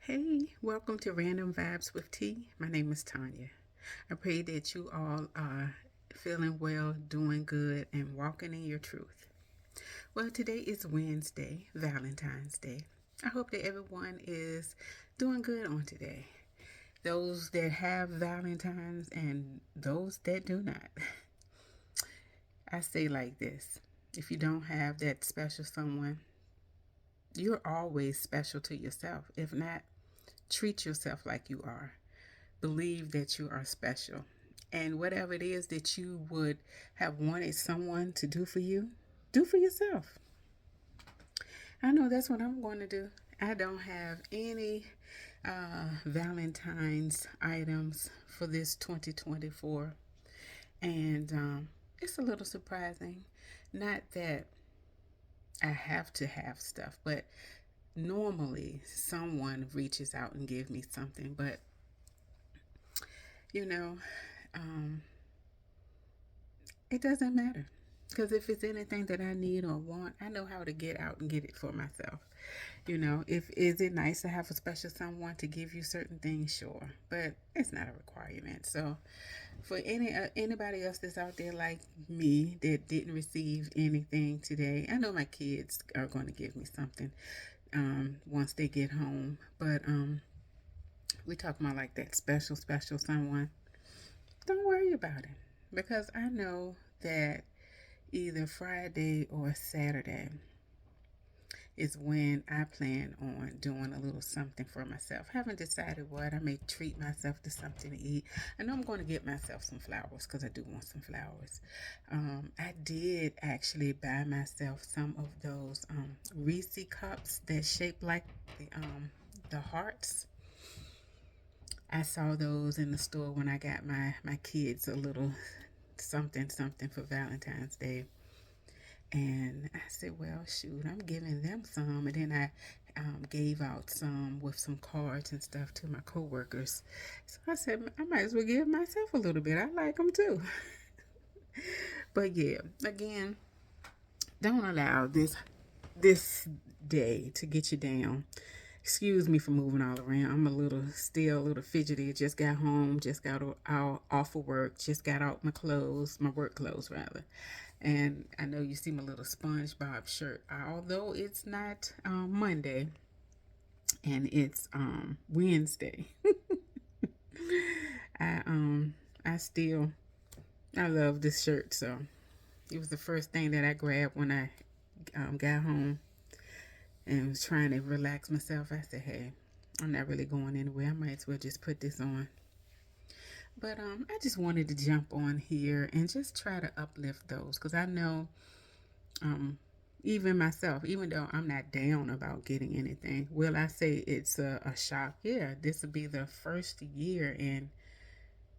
Hey, welcome to Random Vibes with T. My name is Tanya. I pray that you all are feeling well, doing good, and walking in your truth. Well, today is Wednesday, Valentine's Day. I hope that everyone is doing good on today. Those that have Valentines and those that do not. I say like this: if you don't have that special someone, you're always special to yourself. If not, treat yourself like you are. Believe that you are special. And whatever it is that you would have wanted someone to do for you, do for yourself. I know that's what I'm going to do. I don't have any Valentine's items for this 2024. And it's a little surprising. Not that I have to have stuff, but normally someone reaches out and gives me something. But, you know, um, it doesn't matter. Because if it's anything that I need or want, I know how to get out and get it for myself. If is it nice to have a special someone to give you certain things, sure, but it's not a requirement. So, for anybody else that's out there like me that didn't receive anything today, I know my kids are going to give me something once they get home. But we talking about like that special someone. Don't worry about it because I know that either Friday or Saturday is when I plan on doing a little something for myself. Haven't decided what. I may treat myself to something to eat. I know I'm going to get myself some flowers because I do want some flowers. I did actually buy myself some of those Reese cups that shape like the hearts. I saw those in the store when I got my kids a little something for Valentine's Day. And I said, well, shoot, I'm giving them some. And then I gave out some with some cards and stuff to my coworkers. So I said, I might as well give myself a little bit. I like them too. But yeah, again, don't allow this day to get you down. Excuse me for moving all around. I'm still a little fidgety. Just got home, just got out off of work, just got out my work clothes rather. And I know you see my little SpongeBob shirt. Although it's not Monday and it's Wednesday, I I still I love this shirt. So it was the first thing that I grabbed when I got home and was trying to relax myself. I said, hey, I'm not really going anywhere. I might as well just put this on. But I just wanted to jump on here and just try to uplift those because I know um, even myself, even though I'm not down about getting anything, will I say it's a shock? Yeah, this will be the first year in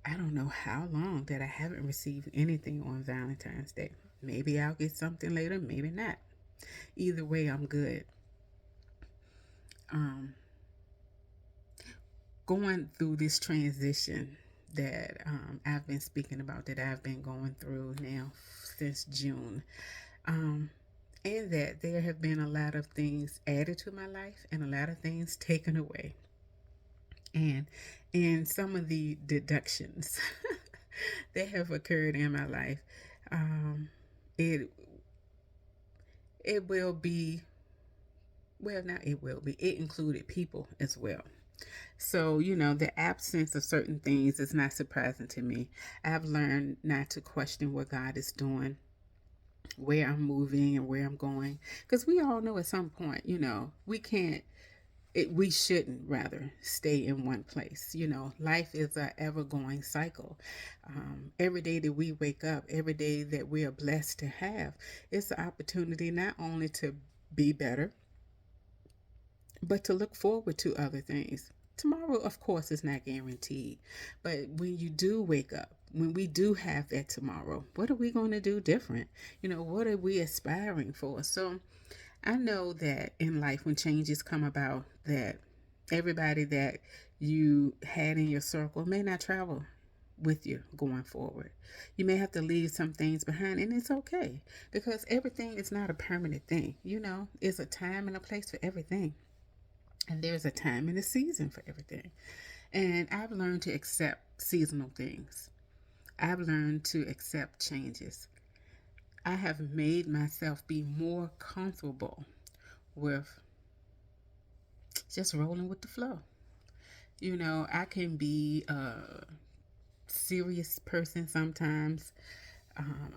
I don't know how long that I haven't received anything on Valentine's Day. Maybe I'll get something later, maybe not. Either way, I'm good. Um, Going through this transition that I've been speaking about, that I've been going through now since June. Um, and that there have been a lot of things added to my life and a lot of things taken away. And some of the deductions that have occurred in my life, um, it it will be well, not it will be. It included people as well. So, the absence of certain things is not surprising to me. I've learned not to question what God is doing, where I'm moving, and where I'm going. Because we all know at some point, we can't, we shouldn't rather stay in one place. Life is a ever going cycle. Every day that we wake up, every day that we are blessed to have, it's an opportunity not only to be better, but to look forward to other things. Tomorrow, of course, is not guaranteed. But when you do wake up, when we do have that tomorrow, what are we going to do different? What are we aspiring for? So I know that in life, when changes come about, that everybody that you had in your circle may not travel with you going forward. You may have to leave some things behind, and it's okay because everything is not a permanent thing. It's a time and a place for everything. And there's a time and a season for everything. And I've learned to accept seasonal things. I've learned to accept changes. I have made myself be more comfortable with just rolling with the flow. I can be a serious person sometimes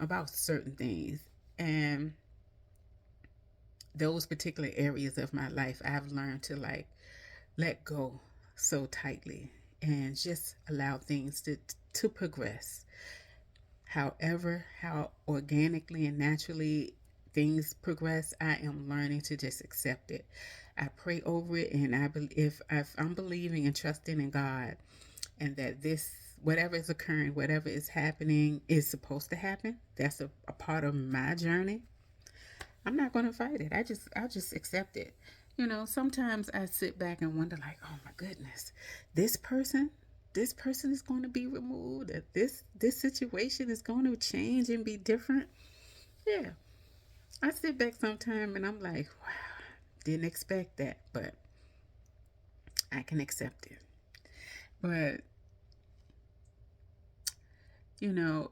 about certain things. And those particular areas of my life, I've learned to like let go so tightly and just allow things to progress. However, how organically and naturally things progress, I am learning to just accept it. I pray over it, and if I'm believing and trusting in God, and that this whatever is occurring, whatever is happening, is supposed to happen. That's a part of my journey. I'm not going to fight it. I'll just accept it. Sometimes I sit back and wonder, like, oh my goodness, this person, this person is going to be removed. That this situation is going to change and be different. Yeah, I sit back sometime and I'm like, wow, didn't expect that, but I can accept it. But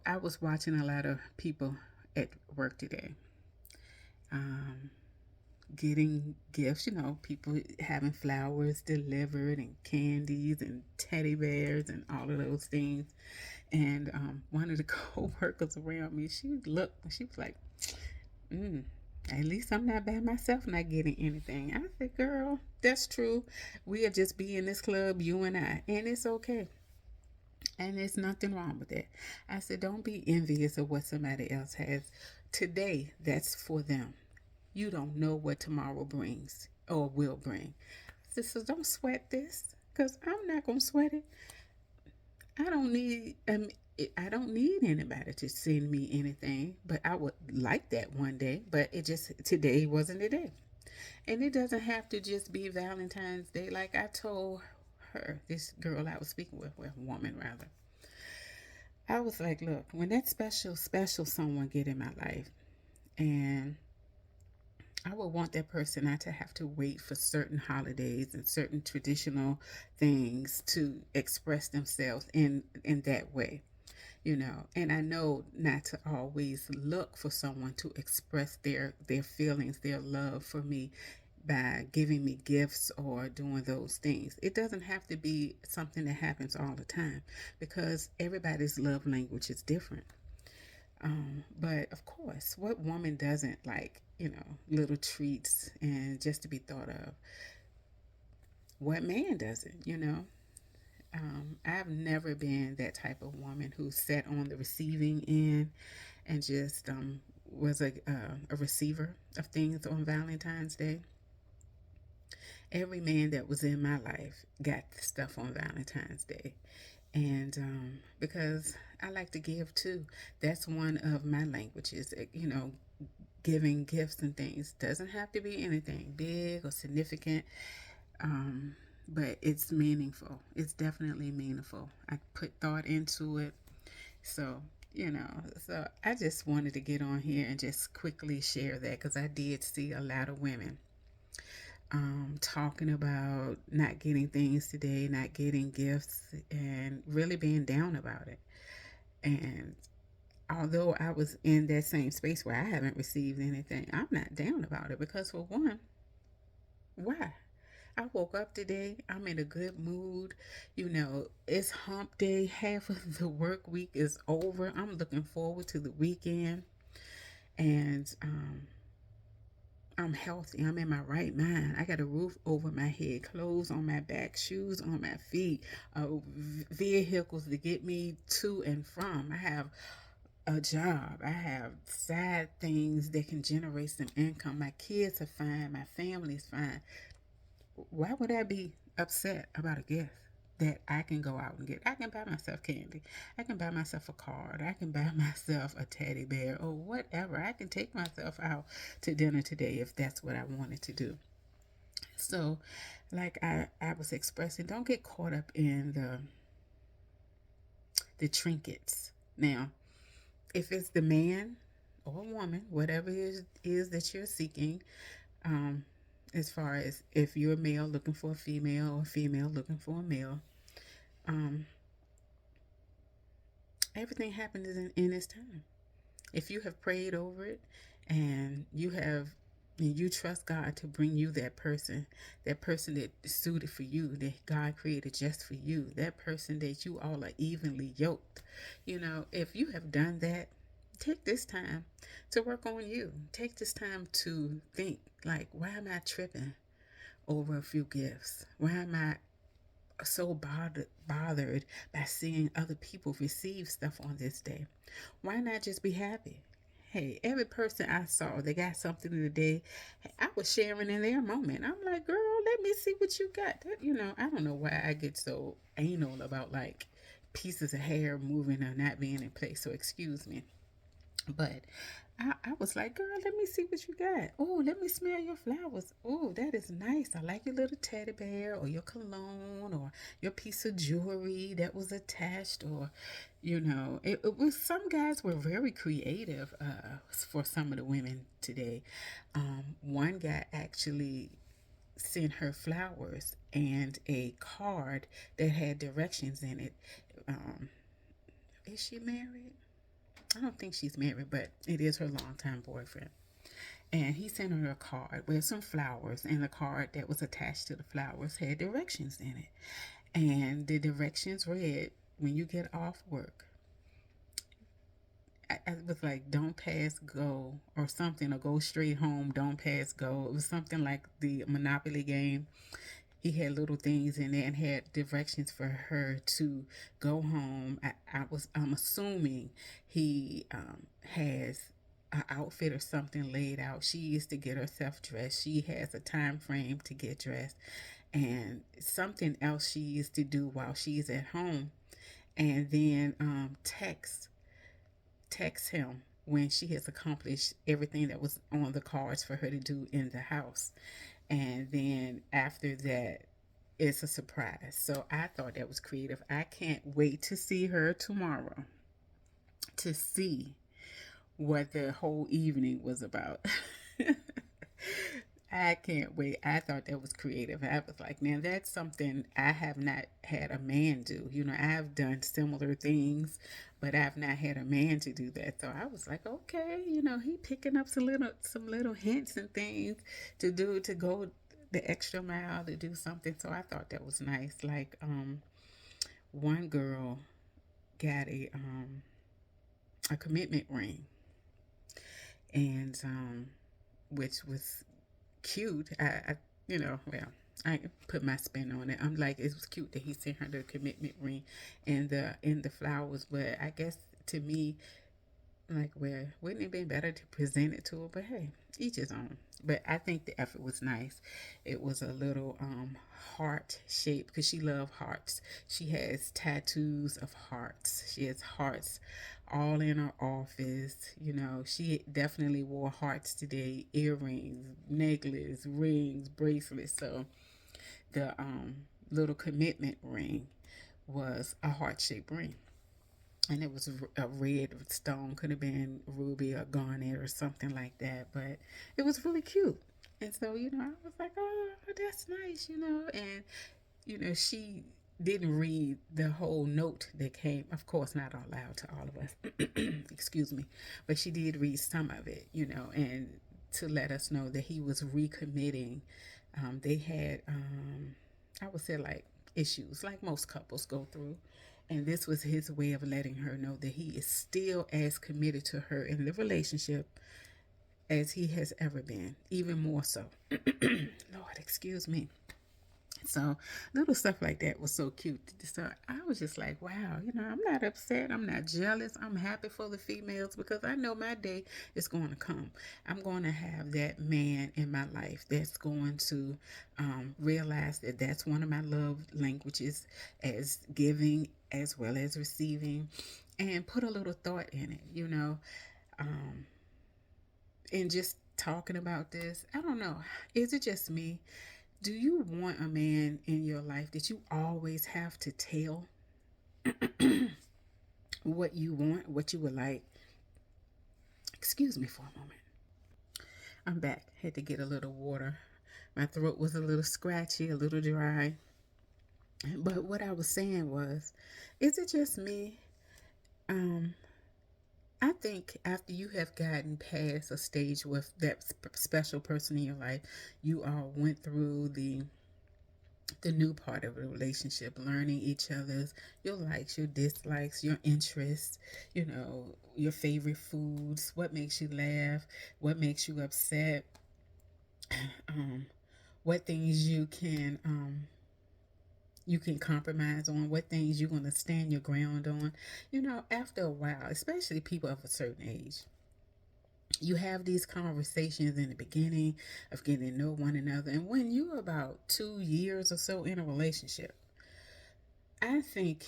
I was watching a lot of people at work today. Um, Getting gifts, people having flowers delivered and candies and teddy bears and all of those things. And one of the co-workers around me, she looked and she was like, mm, at least I'm not by myself not getting anything. I said, girl, that's true. We'll just be in this club, you and I, and it's okay. And there's nothing wrong with that. I said, don't be envious of what somebody else has. Today, that's for them. You don't know what tomorrow brings or will bring. I said, so don't sweat this because I'm not going to sweat it. I don't need I don't need anybody to send me anything, but I would like that one day. But it just today wasn't the day, and it doesn't have to just be Valentine's Day. Like I told her, this girl I was speaking with woman rather. I was like, look, when that special someone get in my life, and I would want that person not to have to wait for certain holidays and certain traditional things to express themselves in that way, And I know not to always look for someone to express their feelings, their love for me by giving me gifts or doing those things. It doesn't have to be something that happens all the time because everybody's love language is different. But of course, what woman doesn't like, little treats and just to be thought of? What man doesn't? I've never been that type of woman who sat on the receiving end and just was a receiver of things on Valentine's Day. Every man that was in my life got stuff on Valentine's Day. And because I like to give too, that's one of my languages. Giving gifts and things doesn't have to be anything big or significant, um, but it's meaningful. It's definitely meaningful. I put thought into it. So, so I just wanted to get on here and just quickly share that because I did see a lot of women talking about not getting things today, not getting gifts, and really being down about it. And although I was in that same space where I haven't received anything, I'm not down about it because, for one, why? I woke up today. I'm in a good mood. It's hump day. Half of the work week is over. I'm looking forward to the weekend. And I'm healthy. I'm in my right mind. I got a roof over my head, clothes on my back, shoes on my feet, vehicles to get me to and from. I have a job. I have side things that can generate some income. My kids are fine. My family's fine. Why would I be upset about a gift that I can go out and get? I can buy myself candy. I can buy myself a card. I can buy myself a teddy bear or whatever. I can take myself out to dinner today if that's what I wanted to do. So, like I was expressing, don't get caught up in the trinkets. Now, if it's the man or woman, whatever it is that you're seeking, um, as far as if you're a male looking for a female or a female looking for a male, um, everything happens in its time. If you have prayed over it and you trust God to bring you that person that is suited for you, that God created just for you, that person that you all are evenly yoked. If you have done that, take this time to work on you. Take this time to think, like, why am I tripping over a few gifts? Why am I so bothered by seeing other people receive stuff on this day? Why not just be happy? Hey, every person I saw, they got something today. Hey, I was sharing in their moment. I'm like, girl, let me see what you got. I don't know why I get so anal about like pieces of hair moving or not being in place. So excuse me. But I was like, girl, let me see what you got. Oh, let me smell your flowers. Oh, that is nice. I like your little teddy bear or your cologne or your piece of jewelry that was attached. Or, it was, some guys were very creative for some of the women today. One guy actually sent her flowers and a card that had directions in it. Um, is she married? I don't think she's married, but it is her longtime boyfriend. And he sent her a card with some flowers, and the card that was attached to the flowers had directions in it. And the directions read, when you get off work, I was like, don't pass go or something, or go straight home, don't pass go. It was something like the Monopoly game. He had little things in there and had directions for her to go home. I'm assuming he has an outfit or something laid out. She is to get herself dressed. She has a time frame to get dressed, and something else she is to do while she's at home, and then text him when she has accomplished everything that was on the cards for her to do in the house. And then after that, it's a surprise. So I thought that was creative. I can't wait to see her tomorrow to see what the whole evening was about. I can't wait. I thought that was creative. I was like, man, that's something I have not had a man do. I've done similar things, but I've not had a man to do that. So I was like, okay, he picking up some little hints and things to do, to go the extra mile to do something. So I thought that was nice. Like one girl got a commitment ring, and which was cute. Well, I put my spin on it. I'm like, it was cute that he sent her the commitment ring and the flowers, but I guess to me, like, well, wouldn't it be better to present it to her? But hey, each his own. But I think the effort was nice. It was a little heart shape, because she loves hearts. She has tattoos of hearts. She has hearts all in her office. She definitely wore hearts today: earrings, necklace, rings, bracelets. So the little commitment ring was a heart shaped ring, and it was a red stone. Could have been ruby or garnet or something like that, but it was really cute. And so, I was like, oh, that's nice. And she didn't read the whole note that came, of course not out loud to all of us. Excuse me. But she did read some of it, and to let us know that he was recommitting. They had I would say, like, issues like most couples go through. And this was his way of letting her know that he is still as committed to her in the relationship as he has ever been, even more so. Lord, excuse me. So little stuff like that was so cute. So I was just like, wow, I'm not upset. I'm not jealous. I'm happy for the females, because I know my day is going to come. I'm going to have that man in my life that's going to realize that that's one of my love languages, as giving as well as receiving, and put a little thought in it, and just talking about this. I don't know. Is it just me? Do you want a man in your life that you always have to tell what you want, what you would like? Excuse me for a moment. I'm back. Had to get a little water. My throat was a little scratchy, a little dry. But what I was saying was, is it just me? Um, I think after you have gotten past a stage with that special person in your life, you all went through the new part of a relationship, learning each other's your likes, your dislikes, your interests, your favorite foods, what makes you laugh, what makes you upset, um, what things you can compromise on, what things you're gonna stand your ground on. After a while, especially people of a certain age, you have these conversations in the beginning of getting to know one another. And when you're about 2 years or so in a relationship, I think,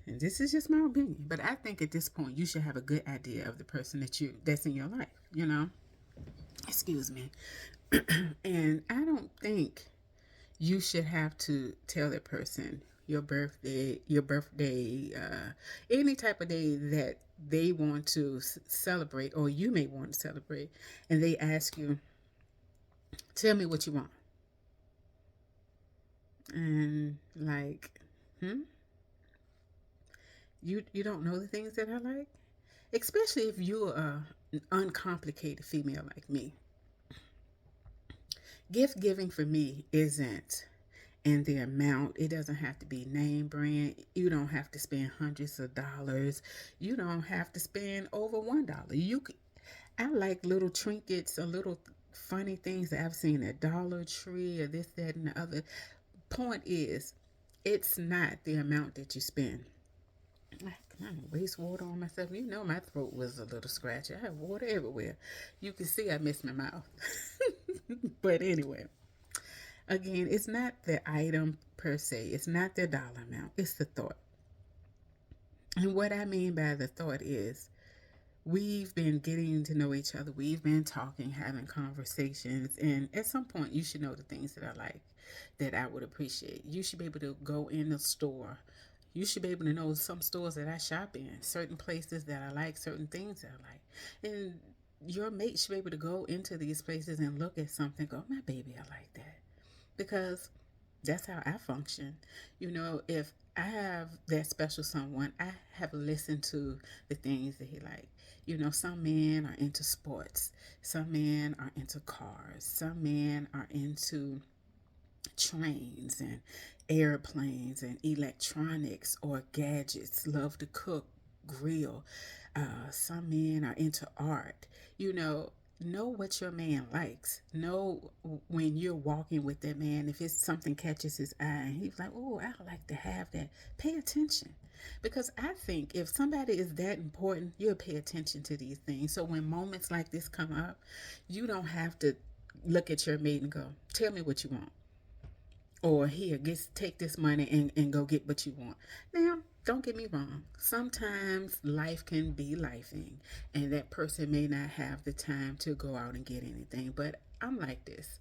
and this is just my opinion, but I think at this point you should have a good idea of the person that's in your life. Excuse me. And I don't think you should have to tell that person your birthday, any type of day that they want to celebrate, or you may want to celebrate, and they ask you, tell me what you want. And like, hmm? You don't know the things that I like? Especially if you're an uncomplicated female like me. Gift giving for me isn't in the amount. It doesn't have to be name brand. You don't have to spend hundreds of dollars. You don't have to spend over $1. I like little trinkets or little funny things that I've seen at Dollar Tree or this, that, and the other. Point is, it's not the amount that you spend. I kind of waste water on myself. My throat was a little scratchy. I have water everywhere. You can see I missed my mouth. But anyway, again, it's not the item per se, it's not the dollar amount, it's the thought. And what I mean by the thought is, we've been getting to know each other, we've been talking, having conversations, and at some point, you should know the things that I like, that I would appreciate. You should be able to go in the store. You should be able to know some stores that I shop in, certain places that I like, certain things that I like. And your mate should be able to go into these places and look at something, go, my baby, I like that. Because that's how I function. If I have that special someone, I have listened to the things that he like. Some men are into sports, some men are into cars, some men are into trains and airplanes and electronics or gadgets, love to cook, grill. Some men are into art. Know what your man likes. Know when you're walking with that man, if it's something catches his eye and he's like, oh, I like to have that. Pay attention. Because I think if somebody is that important, you'll pay attention to these things. So when moments like this come up, you don't have to look at your mate and go, tell me what you want, or here, take this money and go get what you want. Now, don't get me wrong. Sometimes life can be lifing, and that person may not have the time to go out and get anything. But I'm like this.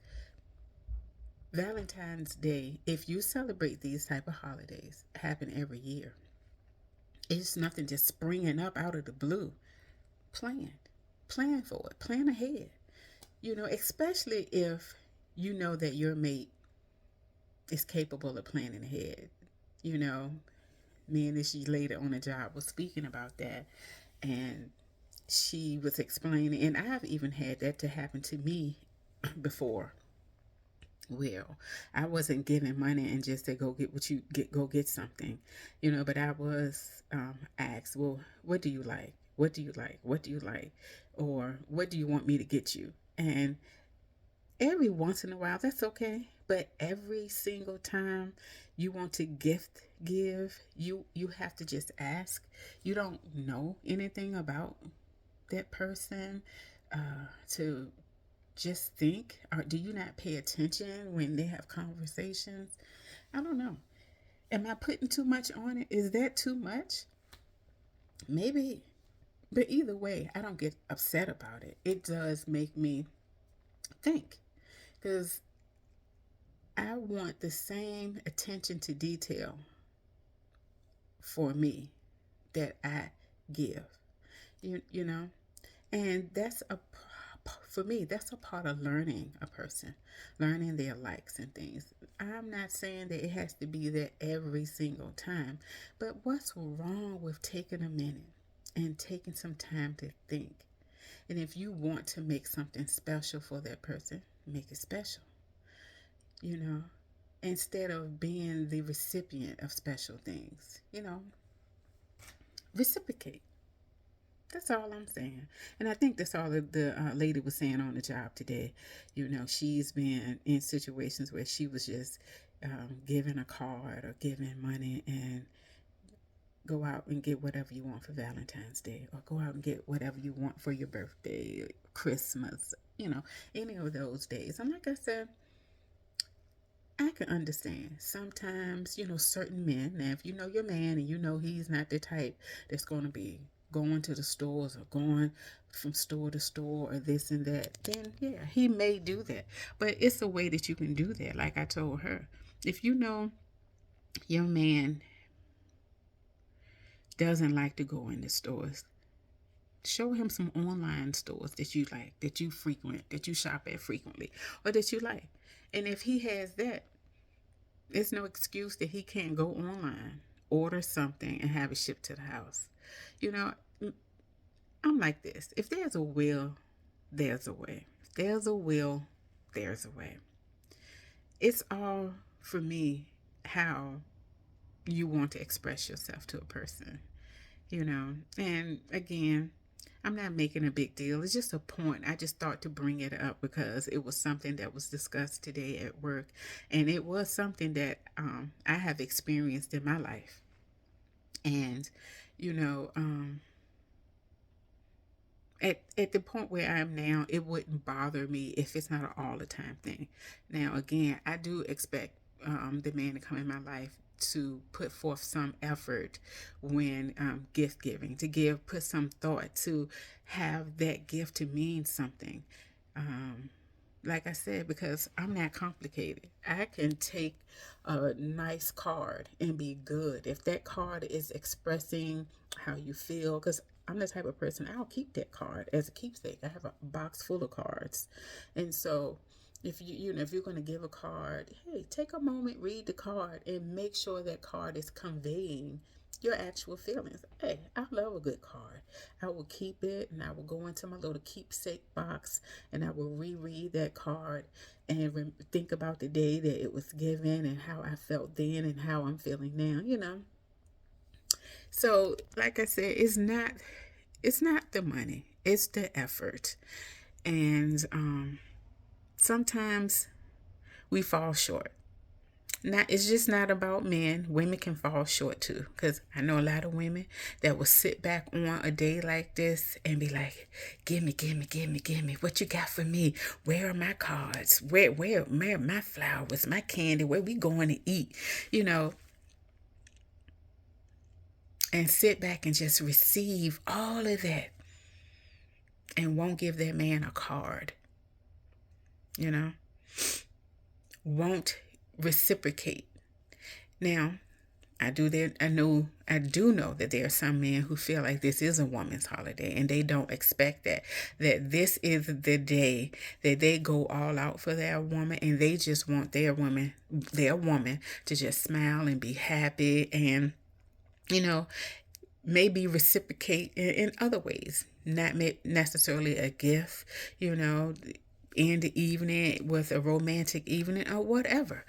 Valentine's Day, if you celebrate these type of holidays, happen every year. It's nothing just springing up out of the blue. Plan. Plan for it. Plan ahead. Especially if you know that your mate is capable of planning ahead. You know, Me and this lady on the job was speaking about that, and she was explaining, and I've even had that to happen to me before. Well, I wasn't giving money and just to go get what you get, go get something, but I was asked, well, what do you like? What do you like? What do you like? Or what do you want me to get you? And every once in a while, that's okay. But every single time you want to give, you have to just ask. You don't know anything about that person to just think, or do you not pay attention when they have conversations? I don't know. Am I putting too much on it? Is that too much? Maybe. But either way, I don't get upset about it. It does make me think, because I want the same attention to detail for me that I give. You know, and that's a for me, that's a part of learning a person, learning their likes and things. I'm not saying that it has to be there every single time, but what's wrong with taking a minute and taking some time to think? And if you want to make something special for that person, make it special, you know, instead of being the recipient of special things, reciprocate. That's all I'm saying. And I think that's all the lady was saying on the job today. She's been in situations where she was just giving a card or giving money and go out and get whatever you want for Valentine's Day or go out and get whatever you want for your birthday, Christmas, any of those days. And like I said, I can understand sometimes, certain men. Now, if you know your man and you know he's not the type that's going to be going to the stores or going from store to store or this and that, then yeah, he may do that. But it's a way that you can do that. Like I told her, if you know your man doesn't like to go in the stores, show him some online stores that you like, that you frequent, that you shop at frequently, or that you like. And if he has that, it's no excuse that he can't go online, order something, and have it shipped to the house. You know, I'm like this. If there's a will, there's a way. If there's a will, there's a way. It's all for me how you want to express yourself to a person. And again, I'm not making a big deal. It's just a point. I just thought to bring it up because it was something that was discussed today at work. And it was something that I have experienced in my life. And, you know, at the point where I am now, it wouldn't bother me if it's not an all the time thing. Now, again, I do expect the man to come in my life to put forth some effort when gift giving, to put some thought to have that gift to mean something. Um, like I said, because I'm not complicated. I can take a nice card and be good. If that card is expressing how you feel, because I'm the type of person, I'll keep that card as a keepsake. I have a box full of cards. And so if you're going to give a card, hey, take a moment, read the card, and make sure that card is conveying your actual feelings. Hey, I love a good card. I will keep it and I will go into my little keepsake box and I will reread that card and think about the day that it was given and how I felt then and how I'm feeling now. So, like I said, it's not the money, it's the effort. And sometimes we fall short. Not It's just not about men. Women can fall short too, because I know a lot of women that will sit back on a day like this and be like, "Give me, give me, give me, give me. What you got for me? Where are my cards? Where are my flowers, my candy? Where we going to eat?" You know, and sit back and just receive all of that and won't give that man a card. You know, won't reciprocate. Now, I do know that there are some men who feel like this is a woman's holiday and they don't expect that this is the day that they go all out for their woman and they just want their woman to just smile and be happy and maybe reciprocate in other ways, not necessarily a gift, end the evening with a romantic evening or whatever.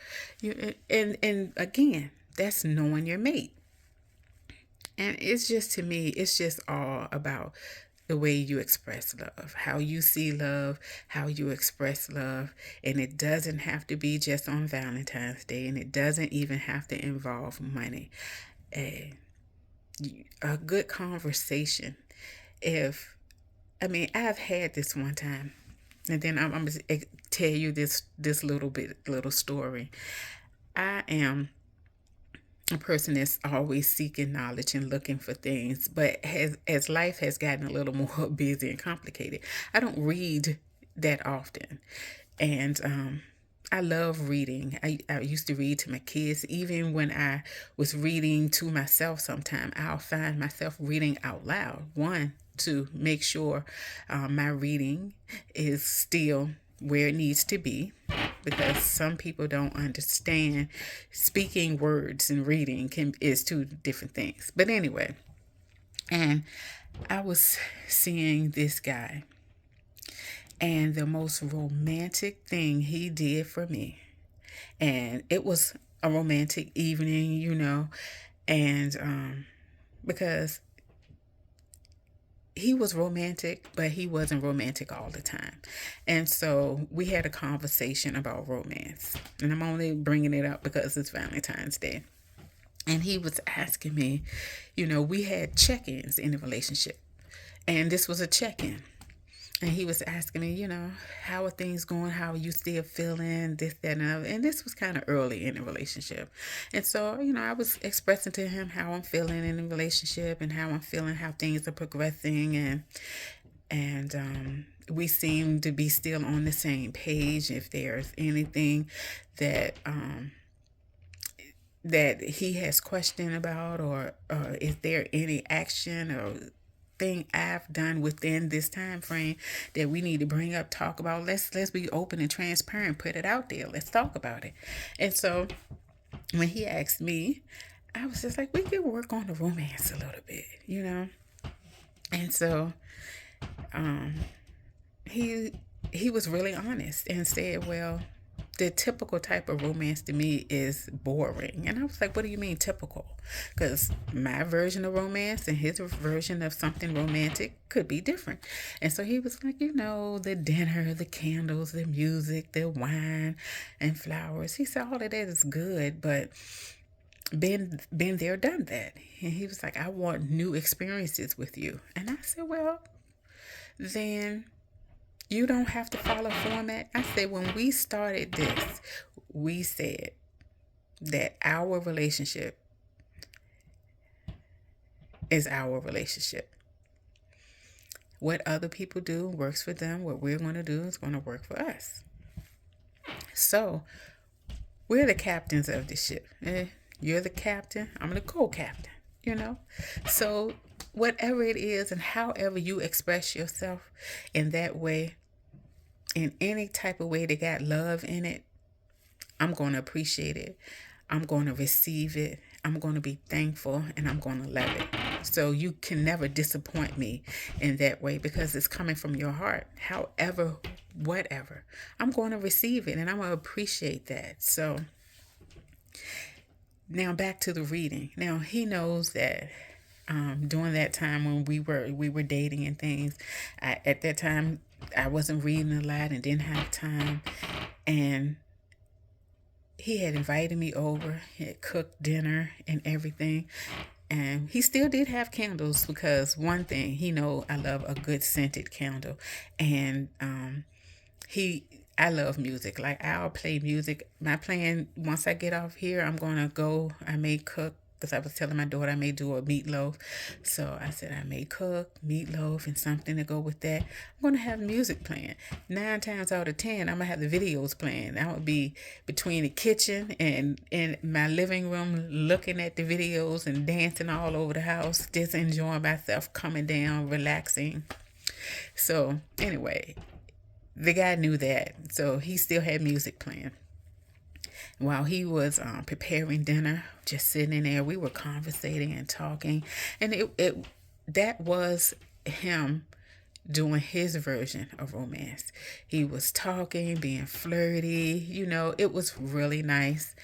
And again, that's knowing your mate. And it's just, to me, it's just all about the way you express love, how you see love, how you express love. And it doesn't have to be just on Valentine's Day, and it doesn't even have to involve money. A good conversation. I've had this one time, and then I'm going to tell you this little story. I am a person that's always seeking knowledge and looking for things, but as life has gotten a little more busy and complicated, I don't read that often. And I love reading. I used to read to my kids. Even when I was reading to myself sometime, I'll find myself reading out loud. One, to make sure my reading is still where it needs to be, because some people don't understand speaking words and reading is two different things. But anyway, and I was seeing this guy, and the most romantic thing he did for me, and it was a romantic evening, and because he was romantic, but he wasn't romantic all the time. And so we had a conversation about romance. And I'm only bringing it up because it's Valentine's Day. And he was asking me, we had check ins in the relationship. And this was a check in. And he was asking me, how are things going? How are you still feeling? This, that, and other. And this was kind of early in the relationship. And so, I was expressing to him how I'm feeling in the relationship and how I'm feeling, how things are progressing. And we seem to be still on the same page. If there's anything that that he has question about, or is there any action or thing I've done within this time frame that we need to bring up, talk about. Let's be open and transparent, put it out there. Let's talk about it. And so when he asked me, I was just like, we can work on the romance a little bit, And so he was really honest and said, well, the typical type of romance to me is boring. And I was like, what do you mean typical? Because my version of romance and his version of something romantic could be different. And so he was like, the dinner, the candles, the music, the wine and flowers. He said, all of that is good, but been there, done that. And he was like, I want new experiences with you. And I said, well, then you don't have to follow format. I said, when we started this, we said that our relationship is our relationship. What other people do works for them. What we're going to do is going to work for us. So we're the captains of the ship. You're the captain. I'm the co-captain, So whatever it is and however you express yourself in that way, in any type of way that got love in it, I'm going to appreciate it. I'm going to receive it. I'm going to be thankful, and I'm going to love it. So you can never disappoint me in that way, because it's coming from your heart. However, whatever, I'm going to receive it, and I'm going to appreciate that. So now back to the reading. Now he knows that during that time when we were dating and things, at that time I wasn't reading a lot and didn't have time, and he had invited me over. He had cooked dinner and everything, and he still did have candles, because one thing, he know I love a good scented candle, and I love music. Like, I'll play music. My plan, once I get off here, I may cook, because I was telling my daughter I may do a meatloaf. So I said I may cook meatloaf and something to go with that. I'm going to have music playing. 9 times out of 10, I'm going to have the videos playing. I would be between the kitchen and in my living room looking at the videos and dancing all over the house, just enjoying myself, coming down, relaxing. So anyway, the guy knew that. So he still had music playing. While he was preparing dinner, just sitting in there, we were conversating and talking, and that was him doing his version of romance. He was talking, being flirty, it was really nice.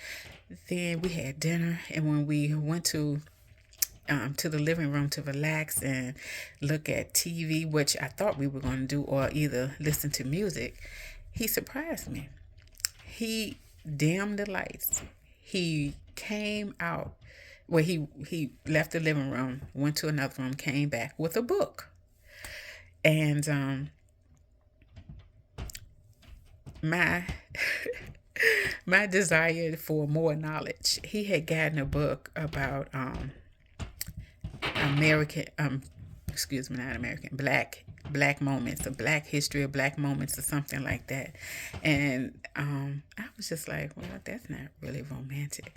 Then we had dinner, and when we went to the living room to relax and look at TV, which I thought we were going to do, or either listen to music, he surprised me. He dimmed the lights. He came out. Well, he left the living room, went to another room, came back with a book. And my my desire for more knowledge. He had gotten a book about black moments, or black history, or black moments, or something like that. And I was just like, well, that's not really romantic.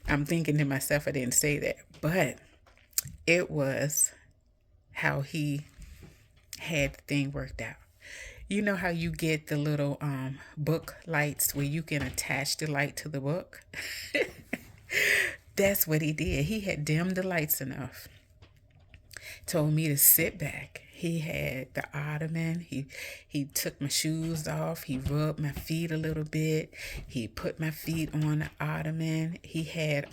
I'm thinking to myself, I didn't say that, but it was how he had the thing worked out. You know how you get the little book lights where you can attach the light to the book? That's what he did. He had dimmed the lights enough, told me to sit back. He had the ottoman. He took my shoes off. He rubbed my feet a little bit. He put my feet on the ottoman. He had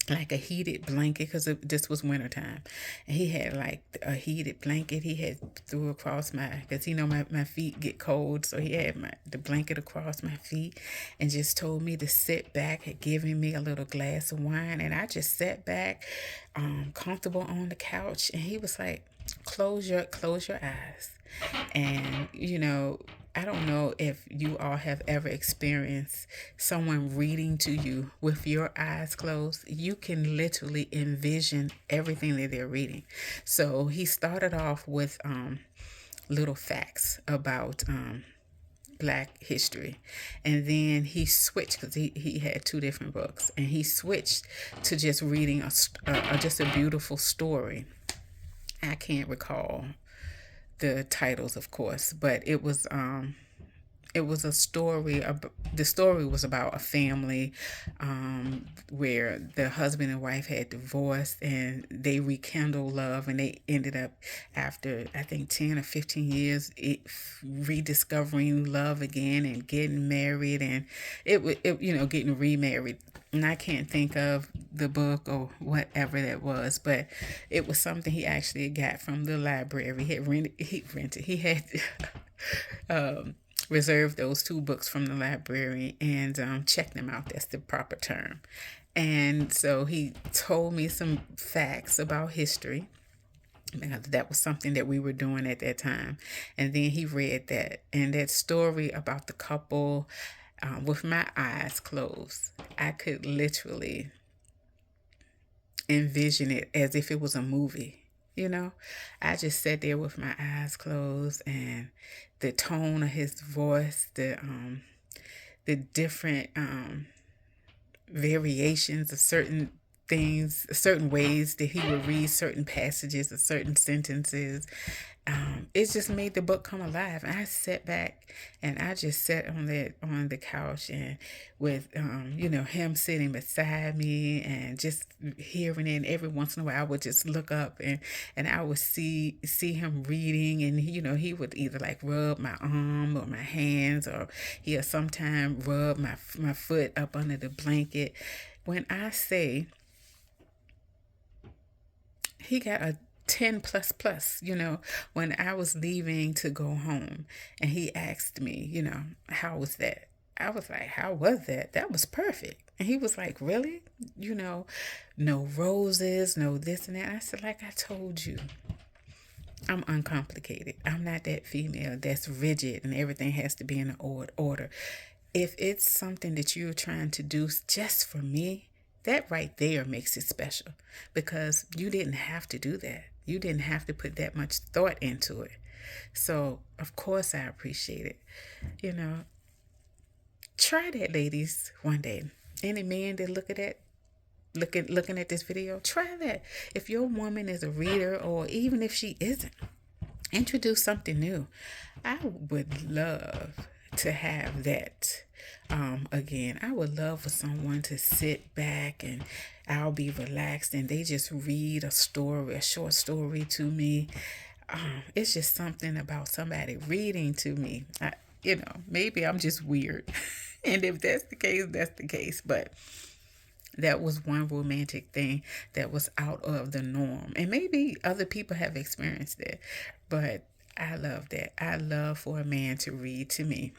like a heated blanket because this was wintertime, and he had like a heated blanket he had threw across my, because my feet get cold, so he had the blanket across my feet and just told me to sit back, had given me a little glass of wine, and I just sat back comfortable on the couch, and he was like, close your eyes. And I don't know if you all have ever experienced someone reading to you with your eyes closed. You can literally envision everything that they're reading. So he started off with little facts about Black history, and then he switched, because he had two different books, and he switched to just reading just a beautiful story. I can't recall the titles, of course, but it was a story. The story was about a family where the husband and wife had divorced, and they rekindled love, and they ended up, after I think 10 or 15 years, rediscovering love again and getting married, and getting remarried. And I can't think of the book or whatever that was, but it was something he actually got from the library. He had reserved those two books from the library and checked them out. That's the proper term. And so he told me some facts about history, because that was something that we were doing at that time. And then he read that, and that story about the couple, with my eyes closed, I could literally envision it as if it was a movie. I just sat there with my eyes closed, and the tone of his voice, the different variations of certain things, certain ways that he would read certain passages or certain sentences. It just made the book come alive. And I sat back, and I just sat on the couch, and with him sitting beside me, and just hearing it. And every once in a while, I would just look up, and I would see him reading, and he would either like rub my arm or my hands, or he'll sometimes rub my foot up under the blanket. When I say he got a 10 plus plus, when I was leaving to go home, and he asked me, how was that? I was like, how was that? That was perfect. And he was like, really? No roses, no this and that. I said, like I told you, I'm uncomplicated. I'm not that female that's rigid and everything has to be in order. If it's something that you're trying to do just for me, that right there makes it special, because you didn't have to do that. You didn't have to put that much thought into it. So, of course, I appreciate it. Try that, ladies, one day. Any man that looking at this video, try that. If your woman is a reader, or even if she isn't, introduce something new. I would love to have that again. I would love for someone to sit back, and I'll be relaxed, and they just read a short story to me. It's just something about somebody reading to me. Maybe I'm just weird. And if that's the case, that's the case. But that was one romantic thing that was out of the norm. And maybe other people have experienced that. But I love that. I love for a man to read to me.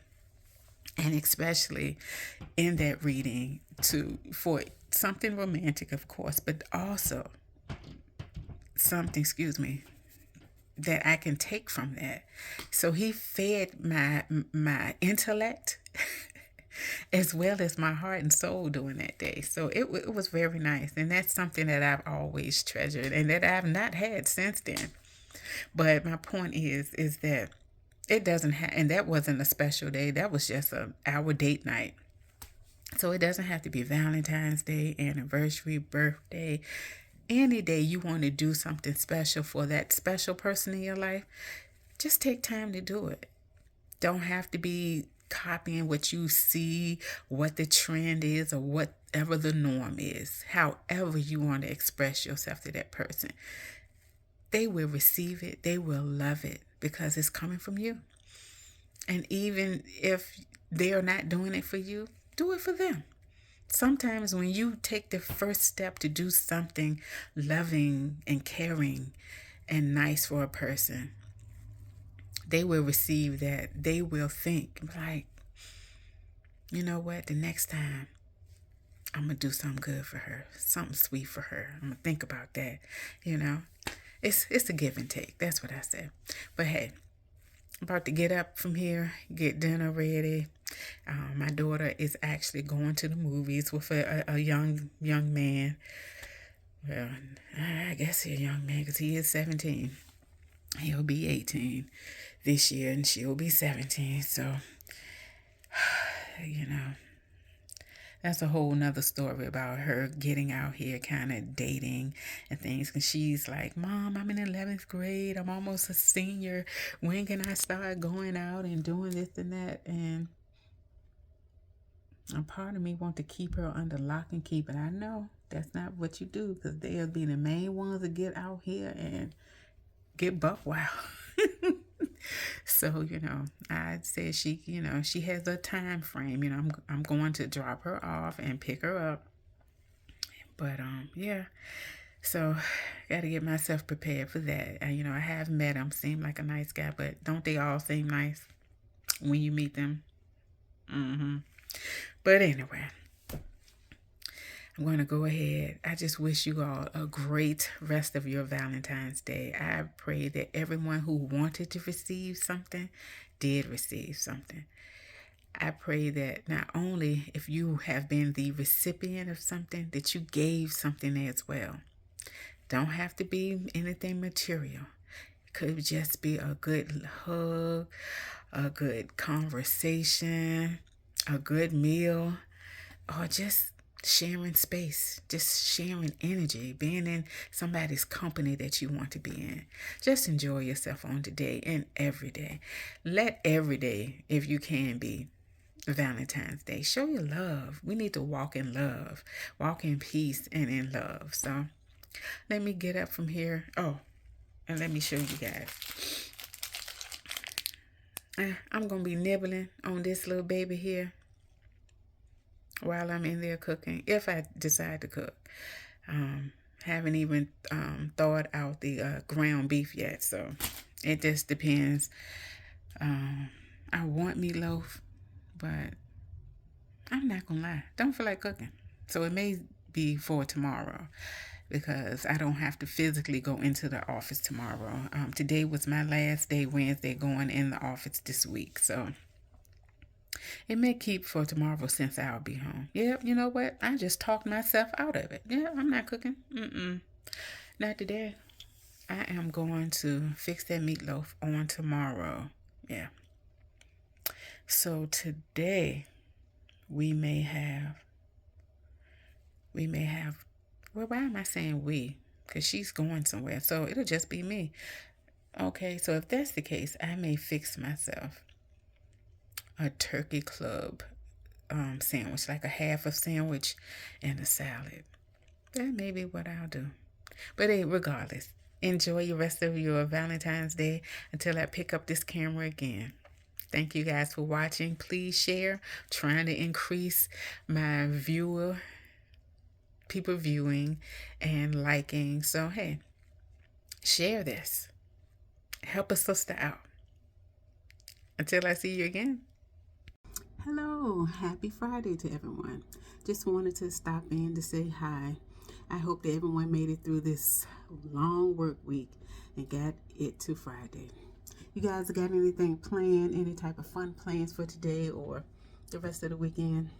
And especially in that reading, for something romantic, of course, but also something, that I can take from that. So he fed my intellect as well as my heart and soul during that day. So it was very nice. And that's something that I've always treasured, and that I've not had since then. But my point is that it doesn't have, and that wasn't a special day. That was just our date night. So it doesn't have to be Valentine's Day, anniversary, birthday. Any day you want to do something special for that special person in your life, just take time to do it. Don't have to be copying what you see, what the trend is, or whatever the norm is. However you want to express yourself to that person, they will receive it, they will love it because it's coming from you. And even if they are not doing it for you, do it for them. Sometimes when you take the first step to do something loving and caring and nice for a person, they will receive that. They will think, like, you know what, the next time I'm going to do something good for her, something sweet for her. I'm going to think about that, you know. It's a give and take. That's what I said. But hey, I'm about to get up from here, get dinner ready. My daughter is actually going to the movies with a young man. Well, I guess he's a young man because he is 17. He'll be 18 this year and she'll be 17. So, you know, that's a whole nother story about her getting out here kind of dating and things. Because she's like, Mom, I'm in 11th grade. I'm almost a senior. When can I start going out and doing this and that? And a part of me want to keep her under lock and key. But I know that's not what you do, because they'll be the main ones that get out here and get buck wild. So, you know, I said she has a time frame. You know, I'm going to drop her off and pick her up. But yeah. So, got to get myself prepared for that. You know, I have met him. Seemed like a nice guy, but don't they all seem nice when you meet them? But anyway, I'm going to go ahead. I just wish you all a great rest of your Valentine's Day. I pray that everyone who wanted to receive something did receive something. I pray that not only if you have been the recipient of something, that you gave something as well. Don't have to be anything material. It could just be a good hug, a good conversation, a good meal, or just sharing space, just sharing energy, being in somebody's company that you want to be in. Just enjoy yourself on today and every day. Let every day, if you can, be Valentine's Day. Show your love. We need to walk in love, walk in peace and in love. So let me get up from here. Oh, and let me show you guys. I'm going to be nibbling on this little baby here while I'm in there cooking, if I decide to cook. Haven't even thawed out the ground beef yet, so it just depends. I want meatloaf, but I'm not gonna lie, don't feel like cooking. So it may be for tomorrow, because I don't have to physically go into the office tomorrow. Today was my last day, Wednesday, going in the office this week, so it may keep for tomorrow since I'll be home. Yep, you know what? I just talked myself out of it. Yeah, I'm not cooking. Not today. I am going to fix that meatloaf on tomorrow. Yeah. So today we may have, well, why am I saying we? Because she's going somewhere. So it'll just be me. Okay, so if that's the case, I may fix myself a turkey club sandwich, like a half a sandwich and a salad. That may be what I'll do. But hey, regardless, enjoy the rest of your Valentine's Day until I pick up this camera again. Thank you guys for watching. Please share. Trying to increase my people viewing and liking. So hey, share this. Help a sister out. Until I see you again. Hello, happy Friday to everyone. Just wanted to stop in to say hi. I hope that everyone made it through this long work week and got it to Friday. You guys got anything planned, any type of fun plans for today or the rest of the weekend?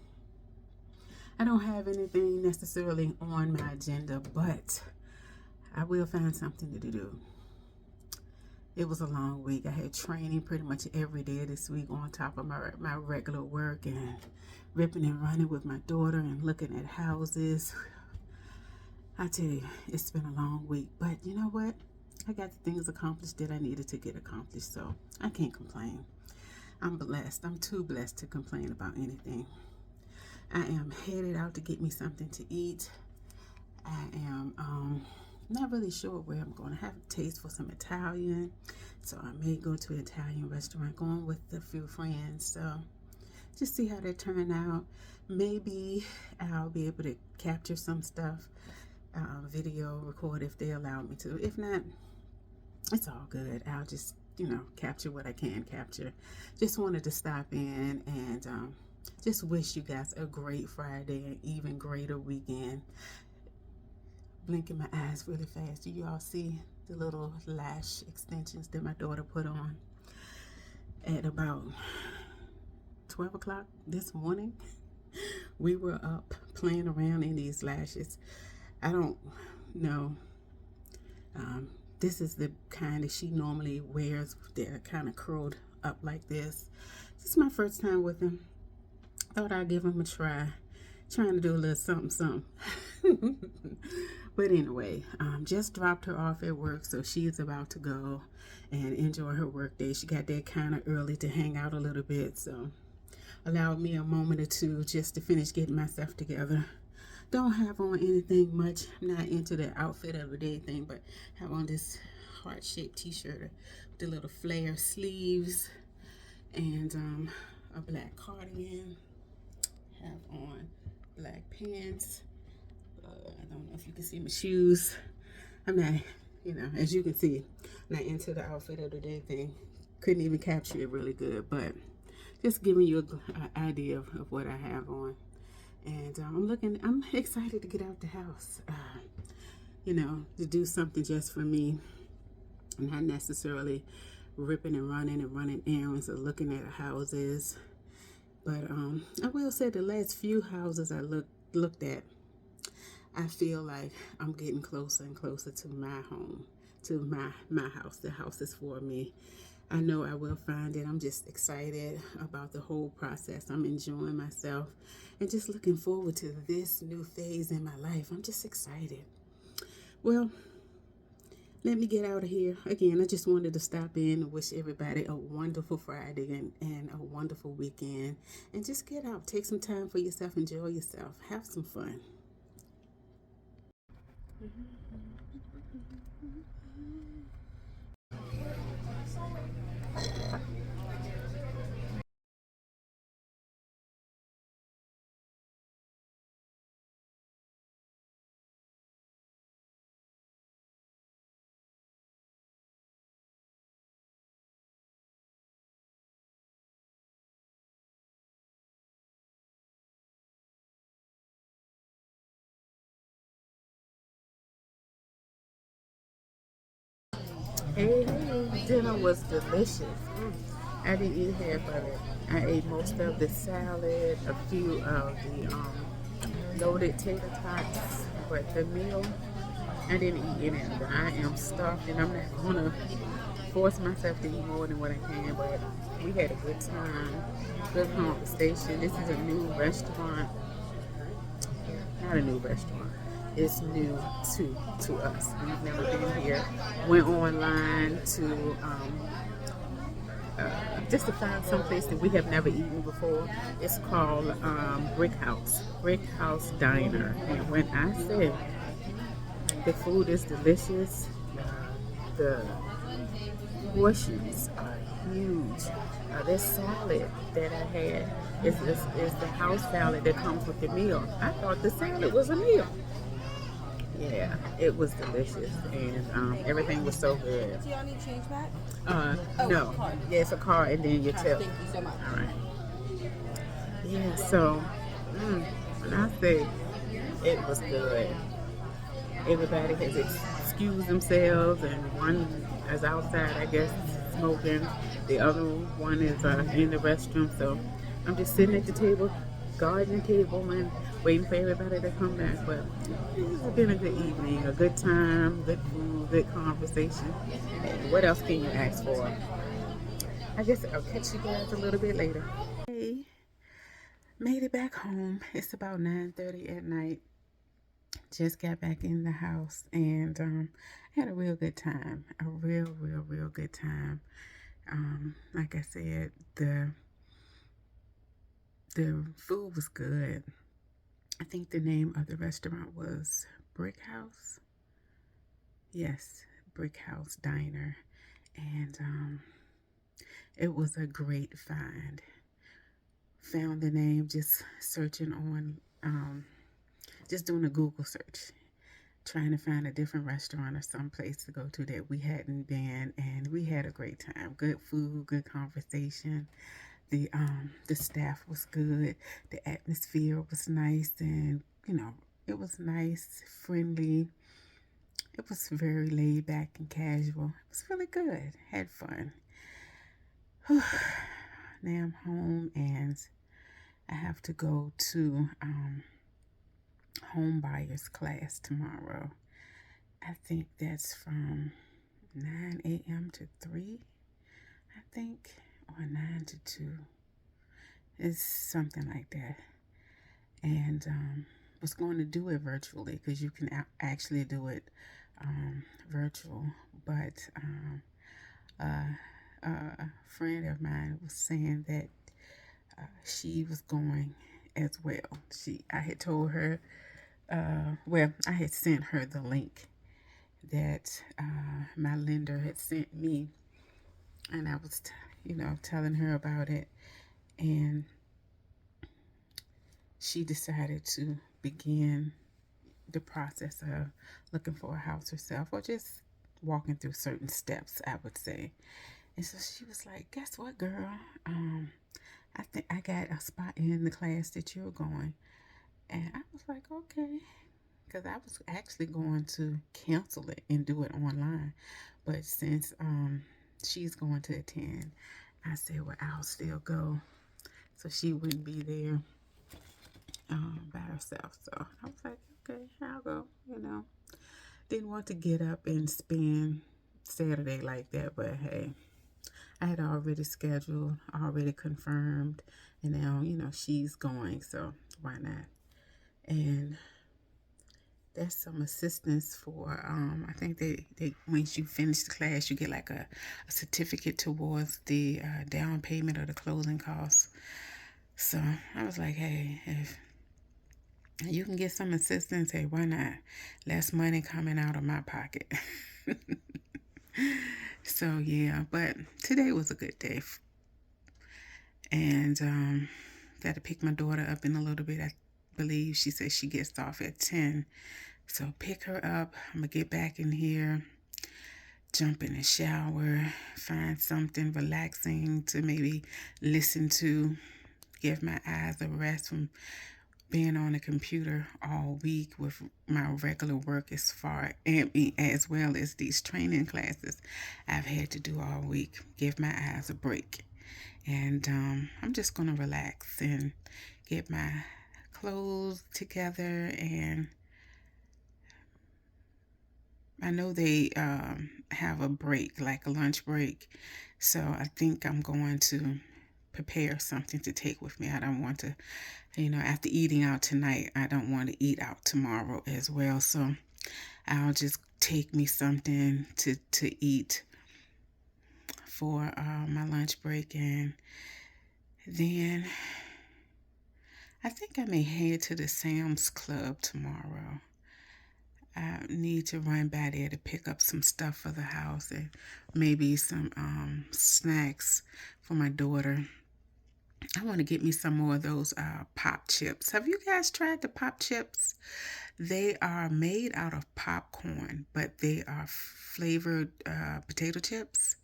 I don't have anything necessarily on my agenda, but I will find something to do. It was a long week. I had training pretty much every day this week on top of my regular work, and ripping and running with my daughter and looking at houses. I tell you, it's been a long week, but you know what? I got the things accomplished that I needed to get accomplished, so I can't complain. I'm blessed. I'm too blessed to complain about anything. I am headed out to get me something to eat. I am not really sure where I'm going. I have a taste for some Italian, so I may go to an Italian restaurant, going with a few friends. So just see how they turn out. Maybe I'll be able to capture some stuff, video record if they allow me to. If not, it's all good. I'll just, capture what I can capture. Just wanted to stop in and just wish you guys a great Friday and even greater weekend. Blinking my eyes really fast. Do you all see the little lash extensions that my daughter put on at about 12 o'clock this morning? We were up playing around in these lashes. I don't know. This is the kind that she normally wears. They're kind of curled up like this. This is my first time with them. Thought I'd give them a try. Trying to do a little something, something. But anyway, just dropped her off at work, so she's about to go and enjoy her work day. She got there kind of early to hang out a little bit, so allowed me a moment or two just to finish getting myself together. Don't have on anything much. I'm not into the outfit of the day thing, but have on this heart-shaped t-shirt with the little flare sleeves and a black cardigan. Have on black pants. I don't know if you can see my shoes. I'm not, as you can see, not into the outfit of the day thing. Couldn't even capture it really good, but just giving you an idea of what I have on. And I'm excited to get out the house, to do something just for me, not necessarily ripping and running errands or looking at houses. But I will say the last few houses I looked at, I feel like I'm getting closer and closer to my home, to my house. The house is for me. I know I will find it. I'm just excited about the whole process. I'm enjoying myself and just looking forward to this new phase in my life. I'm just excited. Well, let me get out of here. Again, I just wanted to stop in and wish everybody a wonderful Friday and a wonderful weekend. And just get out. Take some time for yourself. Enjoy yourself. Have some fun. Hey, dinner was delicious. I didn't eat half of it. I ate most of the salad, a few of the loaded tater tots, but the meal, I didn't eat any of it. I am stuffed and I'm not going to force myself to eat more than what I can, but we had a good time, good conversation. This is a new restaurant. Not a new restaurant. It's new to us. We've never been here. Went online to just to find some place that we have never eaten before. It's called Brick House Diner. And when I say the food is delicious, the portions are huge. This salad that I had is the house salad that comes with the meal. I thought the salad was a meal. Yeah, it was delicious, and everything was so good. Do y'all need change back? No. Card. Yeah, it's a card, and then your tip. Thank you so much. All right. Yeah, so when I say it was good, everybody has excused themselves, and one is outside, I guess, smoking. The other one is in the restroom. So I'm just sitting at the table, guarding the table, and waiting for everybody to come back. But it's been a good evening, a good time, good food, good conversation. And what else can you ask for? I guess I'll catch you guys a little bit later. Hey, made it back home. It's about 9:30 at night. Just got back in the house and had a real good time. A real good time. Like I said, the food was good. I think the name of the restaurant was Brick House. Yes, Brick House Diner. And it was a great find. Found the name just searching on, just doing a Google search, trying to find a different restaurant or some place to go to that we hadn't been, and we had a great time. Good food, good conversation. The staff was good. The atmosphere was nice, and it was nice, friendly. It was very laid back and casual. It was really good. Had fun. Now I'm home and I have to go to home buyers class tomorrow. I think that's from 9 a.m. to 3, I think, or 9 to 2. It's something like that. And was going to do it virtually because you can actually do it virtual. But a friend of mine was saying that she was going as well. I had told her, I had sent her the link that my lender had sent me, and I was, telling her about it, and she decided to begin the process of looking for a house herself, or just walking through certain steps, I would say. And so she was like, "Guess what, girl? I think I got a spot in the class that you're going." And I was like, "Okay," because I was actually going to cancel it and do it online. But since she's going to attend, I said, "Well, I'll still go," so she wouldn't be there by herself. So I was like, "Okay, I'll go." Didn't want to get up and spend Saturday like that, but hey, I had already scheduled, already confirmed, and now, she's going, so why not? And there's some assistance for, I think they once you finish the class, you get like a certificate towards the down payment or the closing costs. So I was like, hey, if you can get some assistance, hey, why not? Less money coming out of my pocket. So yeah, but today was a good day. And got to pick my daughter up in a little bit. I believe she said she gets off at 10. So pick her up. I'm going to get back in here, jump in the shower, find something relaxing to maybe listen to, give my eyes a rest from being on the computer all week with my regular work as well as these training classes I've had to do all week. Give my eyes a break. And I'm just going to relax and get my clothes together. And I know they have a break, like a lunch break. So I think I'm going to prepare something to take with me. I don't want to, after eating out tonight, I don't want to eat out tomorrow as well. So I'll just take me something to eat for my lunch break. And then I think I may head to the Sam's Club tomorrow. I need to run by there to pick up some stuff for the house and maybe some snacks for my daughter. I want to get me some more of those pop chips. Have you guys tried the pop chips? They are made out of popcorn, but they are flavored potato chips.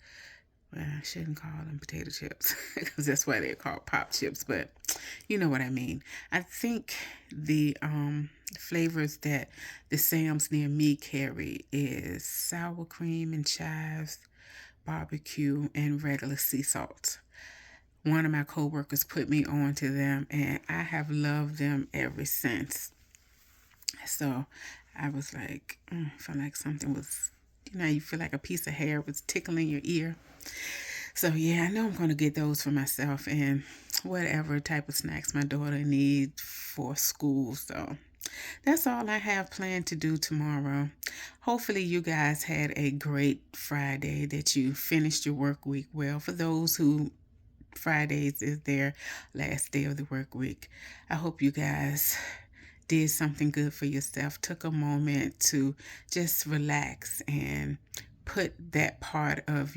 Well, I shouldn't call them potato chips because that's why they're called pop chips, but you know what I mean. I think the flavors that the Sam's near me carry is sour cream and chives, barbecue, and regular sea salt. One of my coworkers put me on to them, and I have loved them ever since. So I was like, I felt like something was, you feel like a piece of hair was tickling your ear. So yeah, I know I'm going to get those for myself and whatever type of snacks my daughter needs for school. So That's all I have planned to do tomorrow. Hopefully, you guys had a great Friday, that you finished your work week well. For those who Fridays is their last day of the work week, I hope you guys did something good for yourself, took a moment to just relax and put that part of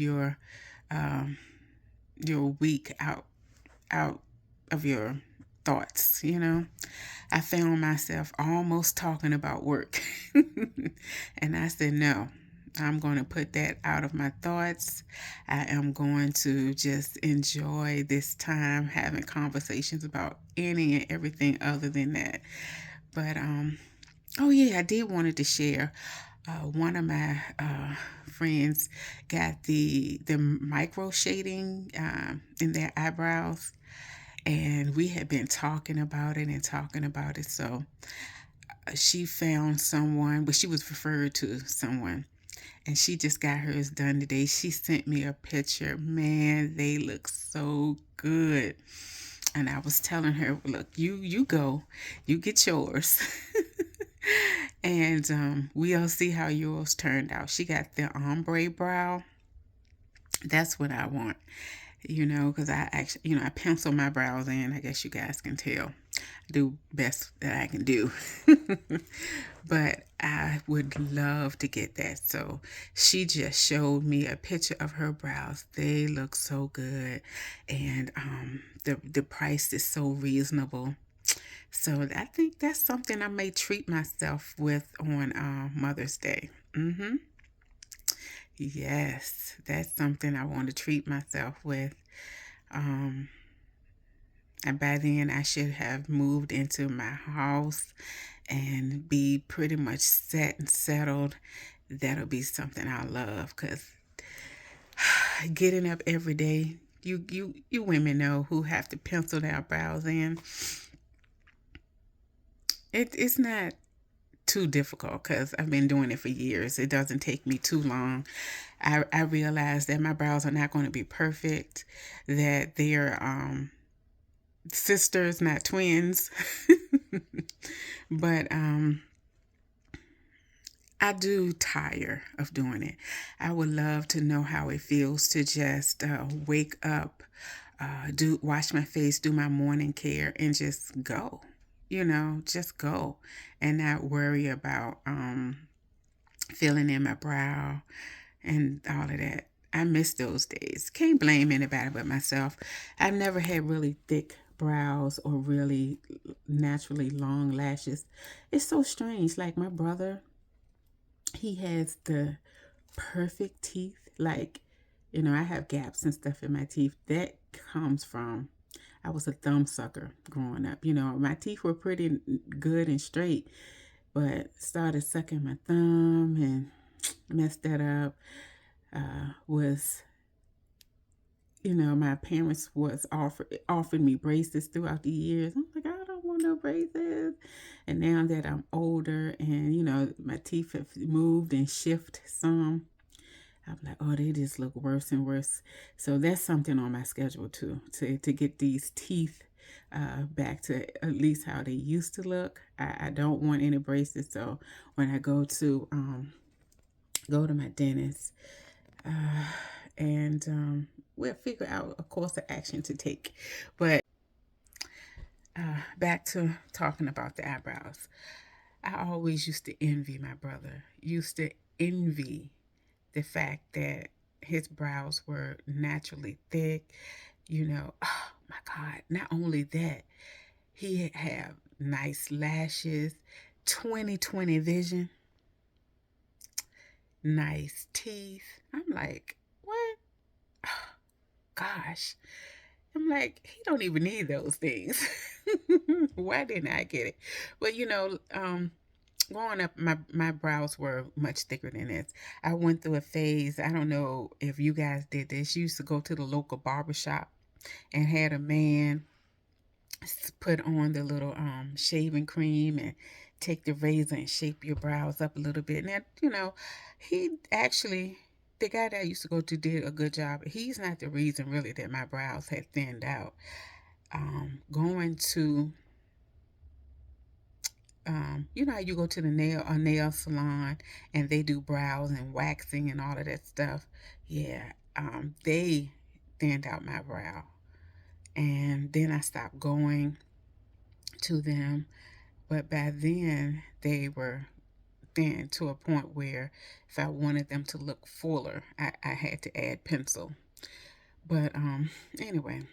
um, your week out of your thoughts, you know. I found myself almost talking about work. And I said, no, I'm going to put that out of my thoughts. I am going to just enjoy this time having conversations about any and everything other than that. But, oh yeah, I did wanted to share. One of my friends got the micro shading in their eyebrows, and we had been talking about it and talking about it. So she found someone, but she was referred to someone, and she just got hers done today. She sent me a picture. Man, they look so good. And I was telling her, look, you go, you get yours. And we'll see how yours turned out. She got the ombre brow. That's what I want, because I actually, I pencil my brows in. I guess you guys can tell. I do best that I can do. But I would love to get that. So she just showed me a picture of her brows. They look so good. And the price is so reasonable. So I think that's something I may treat myself with on Mother's Day. Yes, that's something I want to treat myself with. Um, and by then, I should have moved into my house and be pretty much set and settled. That'll be something I love, because getting up every day, you women know who have to pencil their brows in. It's not too difficult because I've been doing it for years. It doesn't take me too long. I realize that my brows are not going to be perfect, that they're sisters, not twins. But I do tire of doing it. I would love to know how it feels to just wake up, do wash my face, do my morning care, and just go. Just go and not worry about filling in my brow and all of that. I miss those days. Can't blame anybody but myself. I've never had really thick brows or really naturally long lashes. It's so strange. Like my brother, he has the perfect teeth. Like, I have gaps and stuff in my teeth. That comes from, I was a thumb sucker growing up. My teeth were pretty good and straight, but started sucking my thumb and messed that up. Was my parents was offering me braces throughout the years. I'm like, I don't want no braces. And now that I'm older and my teeth have moved and shifted some, I'm like, oh, they just look worse and worse. So that's something on my schedule too, to get these teeth back to at least how they used to look. I don't want any braces. So when I go to my dentist, and we'll figure out a course of action to take. But back to talking about the eyebrows. I always used to envy my brother. Used to envy the fact that his brows were naturally thick. Oh my God. Not only that, he have nice lashes, 20/20 vision, nice teeth. I'm like, what? Gosh. I'm like, he don't even need those things. Why didn't I get it? But growing up, my brows were much thicker than this. I went through a phase. I don't know if you guys did this. You used to go to the local barber shop and had a man put on the little shaving cream and take the razor and shape your brows up a little bit. And that, he actually, the guy that I used to go to, did a good job. He's not the reason really that my brows had thinned out. Going to you know how you go to the nail salon and they do brows and waxing and all of that stuff. Yeah, they thinned out my brow, and then I stopped going to them. But by then, they were thin to a point where if I wanted them to look fuller, I had to add pencil. But anyway,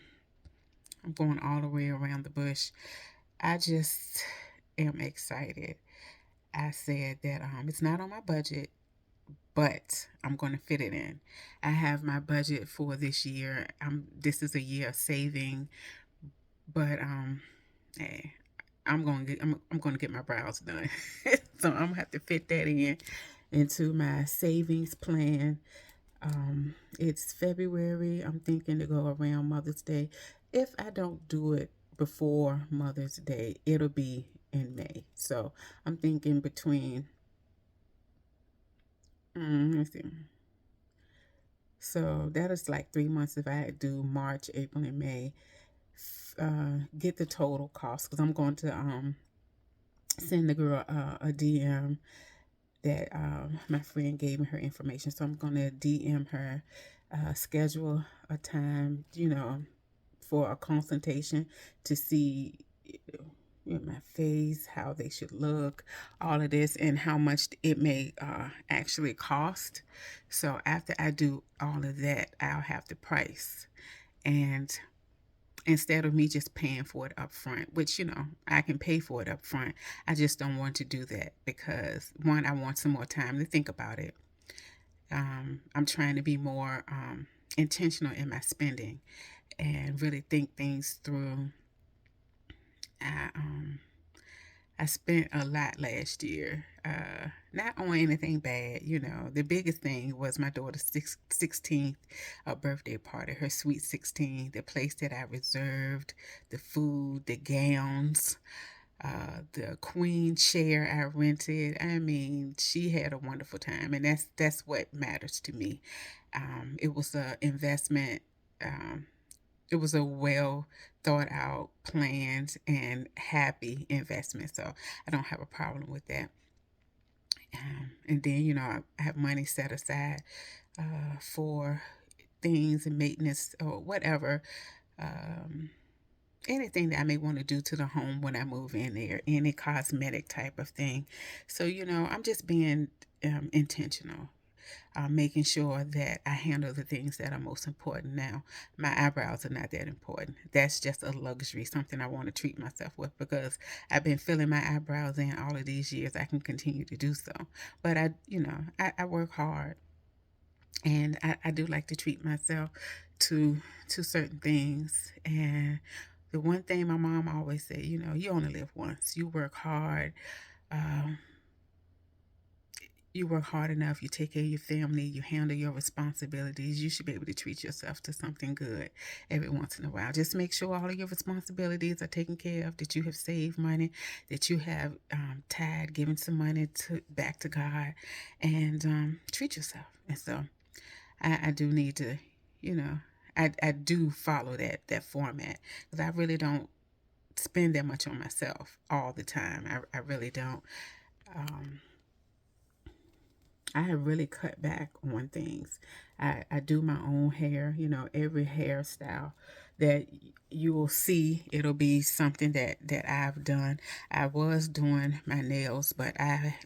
I'm going all the way around the bush. I just am excited. I said that it's not on my budget, but I'm going to fit it in. I have my budget for this year. This is a year of saving, but hey, I'm going to get my brows done. So I'm going to have to fit that in into my savings plan. It's February. I'm thinking to go around Mother's Day. If I don't do it before Mother's Day, it'll be in May. So I'm thinking between, let's see. So that is like 3 months if I do March, April, and May. Get the total cost because I'm going to send the girl a DM that my friend gave me her information. So I'm going to DM her, schedule a time, for a consultation to see my face, how they should look, all of this, and how much it may actually cost. So after I do all of that, I'll have the price. And instead of me just paying for it up front, which, I can pay for it up front, I just don't want to do that because, one, I want some more time to think about it. I'm trying to be more intentional in my spending and really think things through. I, um, I spent a lot last year, not on anything bad. The biggest thing was my daughter's 16th birthday party, her sweet 16, the place that I reserved, the food, the gowns, the queen chair I rented. I mean, she had a wonderful time, and that's what matters to me. It was an investment. It was a well thought out, planned, and happy investment. So I don't have a problem with that. And then, I have money set aside for things and maintenance or whatever. Um, Anything that I may want to do to the home when I move in there, any cosmetic type of thing. So, I'm just being intentional, making sure that I handle the things that are most important. Now, my eyebrows are not that important. That's just a luxury, something I want to treat myself with because I've been filling my eyebrows in all of these years. I can continue to do so. But I work hard, and I do like to treat myself to certain things. And the one thing my mom always said, you only live once. Um, you work hard enough, you take care of your family, you handle your responsibilities, you should be able to treat yourself to something good every once in a while. Just make sure all of your responsibilities are taken care of, that you have saved money, that you have given some money back to God, and treat yourself. And so I do need to, you know, I do follow that format because I really don't spend that much on myself all the time. I really don't. Um, I have really cut back on things. I do my own hair, every hairstyle that you will see, it'll be something that I've done. I was doing my nails, but I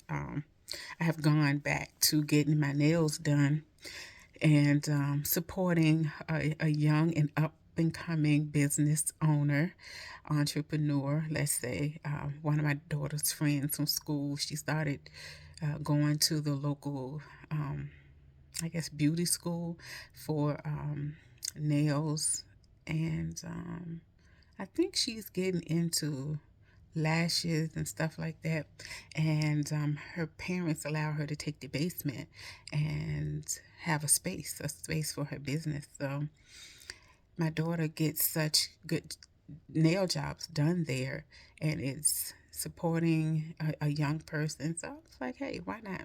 have gone back to getting my nails done and supporting a young and up and coming business owner, entrepreneur, let's say. One of my daughter's friends from school, she started going to the local, I guess, beauty school for nails. And I think she's getting into lashes and stuff like that. And her parents allow her to take the basement and have a space for her business. So my daughter gets such good nail jobs done there, and it's supporting a young person. So I was like, hey, why not?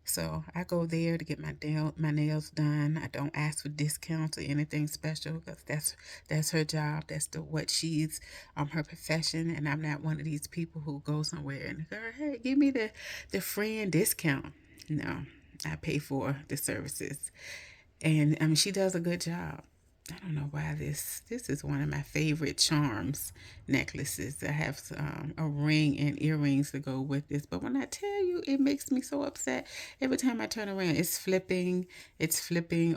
So I go there to get my nails done. I don't ask for discounts or anything special because that's her job. That's what she's her profession. And I'm not one of these people who go somewhere and go, hey, give me the friend discount. No, I pay for the services, and I mean she does a good job. I don't know why this is one of my favorite charms necklaces. I have a ring and earrings to go with this, but when I tell you, it makes me so upset. Every time I turn around, it's flipping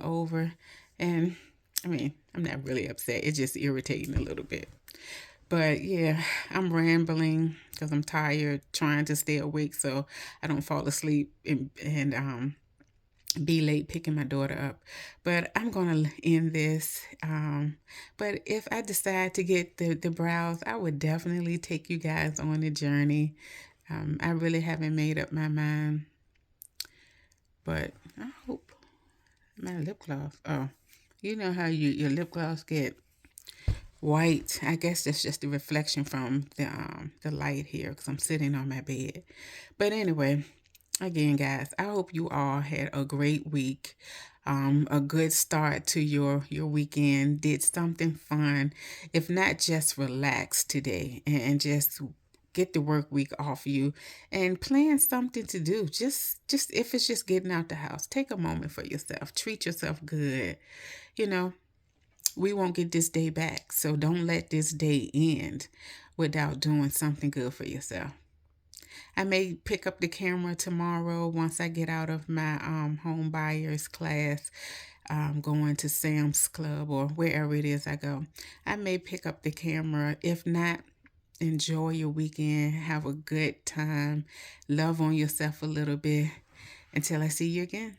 over, and I mean, I'm not really upset. It's just irritating a little bit. But yeah, I'm rambling because I'm tired, trying to stay awake so I don't fall asleep and be late picking my daughter up. But I'm going to end this. But if I decide to get the brows, I would definitely take you guys on the journey. I really haven't made up my mind, but I hope my lip gloss. Oh, you know how your lip gloss get white. I guess that's just the reflection from the light here because I'm sitting on my bed. But anyway, again, guys, I hope you all had a great week, a good start to your weekend. Did something fun, if not just relax today and just get the work week off you and plan something to do. Just if it's just getting out the house, take a moment for yourself. Treat yourself good. You know, we won't get this day back, so don't let this day end without doing something good for yourself. I may pick up the camera tomorrow once I get out of my home buyers class, going to Sam's Club or wherever it is I go. I may pick up the camera. If not, enjoy your weekend. Have a good time. Love on yourself a little bit. Until I see you again.